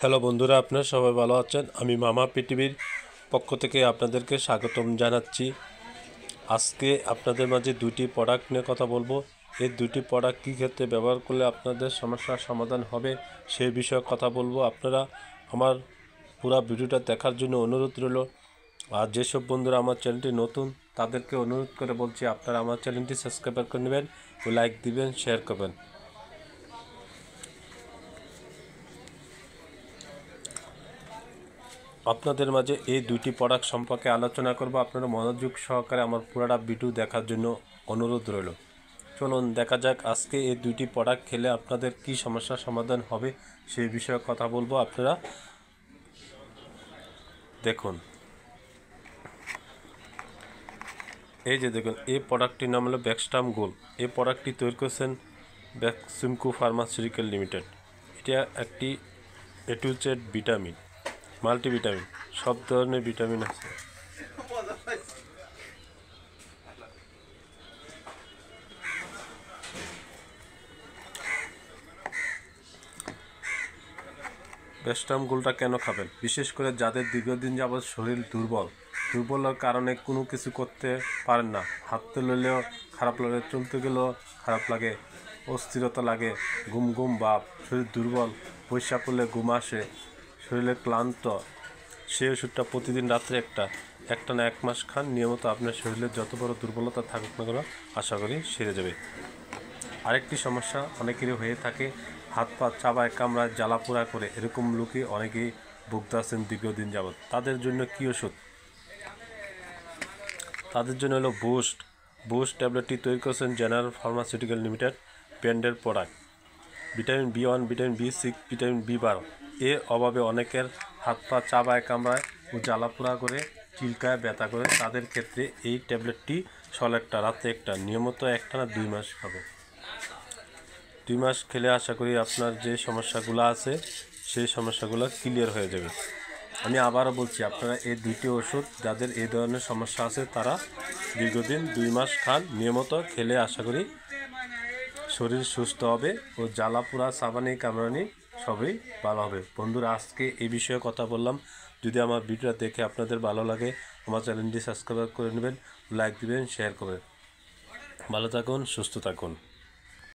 Hello বন্ধুরা, আপনারা সবাই ভালো আছেন। আমি মামা পৃথিবীর পক্ষ থেকে আপনাদেরকে স্বাগতম জানাচ্ছি। আজকে আপনাদের মাঝে দুটি প্রোডাক্ট নিয়ে কথা বলবো। এই দুটি প্রোডাক্ট কী ক্ষেত্রে ব্যবহার করলে আপনাদের সমস্যার সমাধান হবে সেই বিষয়ে কথা বলবো। আপনারা আমার পুরো ভিডিওটা দেখার জন্য অনুরোধ রইল। আর যেসব বন্ধুরা আমার চ্যানেলটি নতুন তাদেরকে অনুরোধ করে বলছি, আপনারা আমার চ্যানেলটি সাবস্ক্রাইব করে নেবেন ও লাইক দিবেন, শেয়ার করবেন। আপনাদের মাঝে এই দুইটি প্রোডাক্ট সম্পর্কে আলোচনা করব। আপনারা মনোযোগ সহকারে আমার পুরোটা ভিডিও দেখার জন্য অনুরোধ রইল। চলুন দেখা যাক আজকে এই দুইটি প্রোডাক্ট খেলে আপনাদের কি সমস্যার সমাধান হবে সেই বিষয়ে কথা বলবো। আপনারা দেখুন, এই যে দেখুন, এই প্রোডাক্টটির নাম হলো ব্যাকস্টাম গোল্ড। এই প্রোডাক্টটি তৈরি করেছেন সিমকো ফার্মাসিউটিক্যাল লিমিটেড। এটা একটি এ টু জেড ভিটামিন, মাল্টিভিটামিন, সব ধরনের ভিটামিন আছে। ব্যাকস্টাম গোল্ডটা কেন খাবেন? বিশেষ করে যাদের দীর্ঘদিন যাবৎ শরীর দুর্বলের কারণে কোনো কিছু করতে পারেন না, হাঁটতে লইলেও খারাপ লাগে, চলতে গেলেও খারাপ লাগে, অস্থিরতা লাগে, ঘুম ঘুম ভাব, শরীর দুর্বল, পয়সা পড়লে ঘুম আসে, শরীরে ক্লান্ত, সেই ওষুধটা প্রতিদিন রাত্রে একটা না 1 মাস খান নিয়মিত, আপনার শরীরে যত বড় দুর্বলতা থাকুক না কেন আশা করি সেরে যাবে। আরেকটি সমস্যা অনেকেরই হয়ে থাকে, হাত পা চাবায় কামড়ায় জ্বালা পোড়া করে, এরকম লোকে অনেকেই ভুগতে আছেন দীর্ঘদিন যাবৎ। তাদের জন্য কী ওষুধ? তাদের জন্য হলো বুস্ট ট্যাবলেটটি তৈরি করেছেন জেনারেল ফার্মাসিউটিক্যাল লিমিটেড, ব্র্যান্ডের product. Vitamin B1, vitamin B6, vitamin B12 এর অভাবে অনেকের হাত পা চাবায় কামড়ায় ও জ্বালা পোড়া করে, চিলকায় ব্যথা করে। তাদের ক্ষেত্রে এই ট্যাবলেটটি সকালে একটা রাতে একটা নিয়মিত একটানা 2 মাস খাবে। 2 মাস খেলে আশা করি আপনার যে সমস্যাগুলো আছে সেই সমস্যাগুলো ক্লিয়ার হয়ে যাবে। আমি আবারও বলছি, আপনারা এই দুটি ওষুধ যাদের এই ধরনের সমস্যা আছে তারা দীর্ঘদিন 2 মাস খান নিয়মিত, খেলে আশা করি শরীর সুস্থ হবে ও জ্বালা পোড়া সাবানি কামড়ানি সবই ভালো হবে। বন্ধুরা, আজকে এই বিষয়ে কথা বললাম। যদি আমার ভিডিওটা দেখে আপনাদের ভালো লাগে, আমার চ্যানেলটি সাবস্ক্রাইব করে নেবেন, লাইক দিবেন, শেয়ার করবেন। ভালো থাকুন, সুস্থ থাকুন।